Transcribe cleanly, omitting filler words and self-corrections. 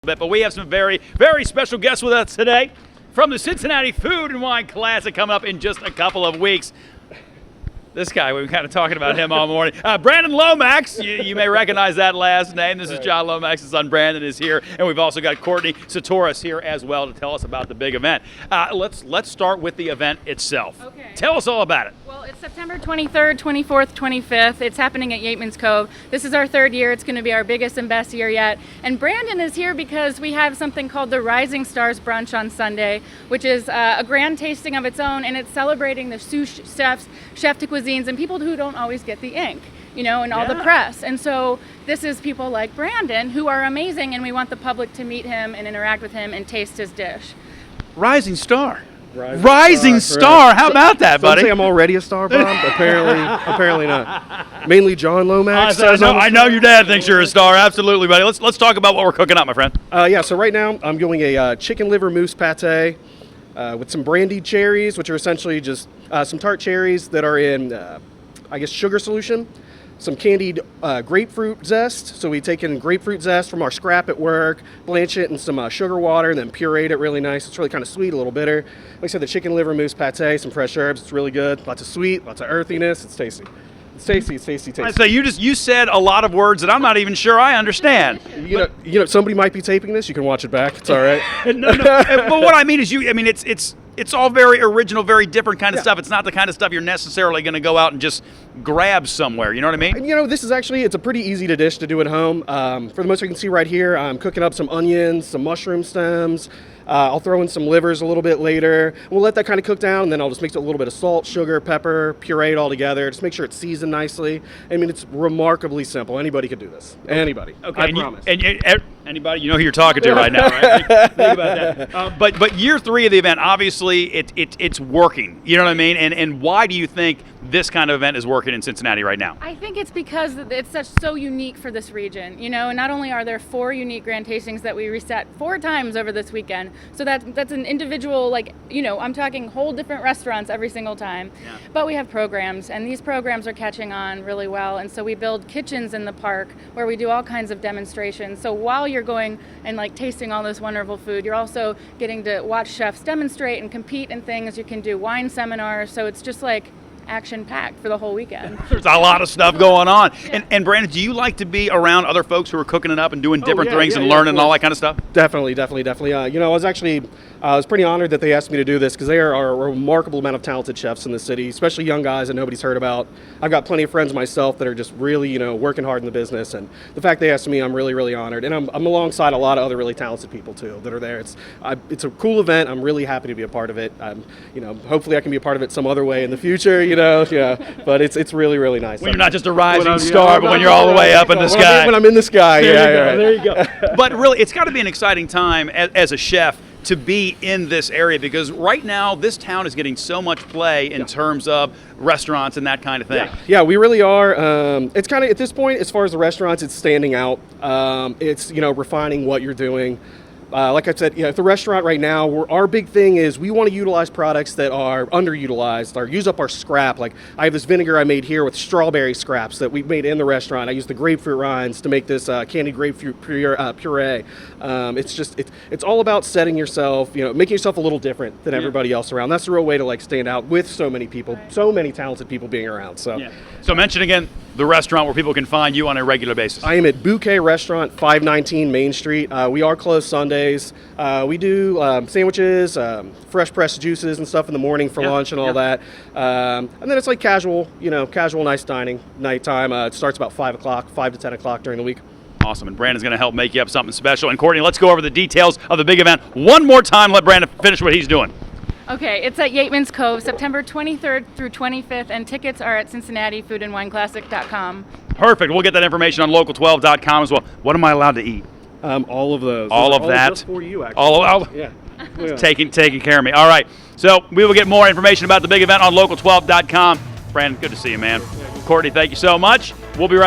bit, but we have some very, very special guests with us today from the Cincinnati Food and Wine Classic coming up in just a couple of weeks. This guy, we've been kind of talking about him all morning. Brandon Lomax, you may recognize that last name. This is John Lomax's son, Brandon, is here. And we've also got Courtney Tsitouris here as well to tell us about the big event. Let's start with the event itself. Okay. Tell us all about it. Well, it's September 23rd, 24th, 25th. It's happening at Yateman's Cove. This is our third year. It's going to be our biggest and best year yet. And Brandon is here because we have something called the Rising Stars Brunch on Sunday, which is a grand tasting of its own, and it's celebrating the sous chefs, chef de cuisines, and people who don't always get the ink, and all the press. And so this is people like Brandon who are amazing, and we want the public to meet him and interact with him and taste his dish. Rising Star. Rising Star. How about that, buddy? Some say I'm already a star, Bob. apparently not. Mainly John Lomax. I know your dad thinks you're a star. Absolutely, buddy. Let's talk about what we're cooking up, my friend. So right now I'm doing a chicken liver mousse pate with some brandied cherries, which are essentially just some tart cherries that are in, sugar solution. Some candied grapefruit zest. So we take in grapefruit zest from our scrap at work, blanch it in some sugar water, and then pureed it really nice. It's really kind of sweet, a little bitter. Like I said, the chicken liver mousse pate, some fresh herbs. It's really good. Lots of sweet, lots of earthiness. It's tasty. It's tasty. So you said a lot of words that I'm not even sure I understand. Somebody might be taping this. You can watch it back. It's all right. No. But what I mean is, it's all very original, very different kind of stuff. It's not the kind of stuff you're necessarily going to go out and just grab somewhere. You know what I mean? And, this is it's a pretty easy dish to do at home. For the most you can see right here, I'm cooking up some onions, some mushroom stems. I'll throw in some livers a little bit later. We'll let that kind of cook down, and then I'll just mix it with a little bit of salt, sugar, pepper, puree it all together. Just make sure it's seasoned nicely. It's remarkably simple. Anybody could do this. Anybody. Okay. I promise. Anybody, you know who you're talking to right now, right? Think about that. But year 3 of the event, obviously, it's working. You know what I mean? And why do you think this kind of event is working in Cincinnati right now? I think it's because it's so unique for this region, and not only are there 4 unique grand tastings that we reset 4 times over this weekend, so that's an individual, I'm talking whole different restaurants every single time, but we have programs, and these programs are catching on really well, and so we build kitchens in the park where we do all kinds of demonstrations. So while you're going and tasting all this wonderful food, you're also getting to watch chefs demonstrate and compete in things. You can do wine seminars, so it's just action-packed for the whole weekend. There's a lot of stuff going on. Yeah. And Brandon, do you like to be around other folks who are cooking it up and doing different things and learning and all that kind of stuff? Definitely. I was pretty honored that they asked me to do this because there are a remarkable amount of talented chefs in the city, especially young guys that nobody's heard about. I've got plenty of friends myself that are just really, working hard in the business, and the fact they asked me, I'm really, really honored. And I'm alongside a lot of other really talented people too that are there. It's a cool event. I'm really happy to be a part of it. Hopefully I can be a part of it some other way in the future. But it's really, really nice. When you're not just a rising star, but when you're all the way up in the sky. When I'm in the sky, There you go. But really, it's got to be an exciting time as a chef to be in this area, because right now this town is getting so much play in terms of restaurants and that kind of thing. Yeah, we really are. It's kind of, at this point, as far as the restaurants, it's standing out. It's, refining what you're doing. Like I said, at the restaurant right now, our big thing is we want to utilize products that are underutilized or use up our scrap. Like I have this vinegar I made here with strawberry scraps that we made in the restaurant. I used the grapefruit rinds to make this candied grapefruit puree. It's all about setting yourself, making yourself a little different than everybody else around. That's the real way to stand out with so many people, so many talented people being around. So mention again the restaurant where people can find you on a regular basis. I am at Bouquet Restaurant, 519 Main Street. We are closed Sundays. We do sandwiches, fresh pressed juices and stuff in the morning for lunch and all that. And then it's casual, casual nice dining, nighttime. It starts about 5 o'clock, 5 to 10 o'clock during the week. Awesome, and Brandon's going to help make you up something special. And Courtney, let's go over the details of the big event one more time. Let Brandon finish what he's doing. Okay, it's at Yateman's Cove, September 23rd through 25th, and tickets are at CincinnatiFoodAndWineClassic.com. Perfect. We'll get that information on local12.com as well. What am I allowed to eat? All of those. All of that. Just for you, actually. Taking care of me. All right. So we will get more information about the big event on local12.com. Brandon, good to see you, man. Courtney, thank you so much. We'll be right back.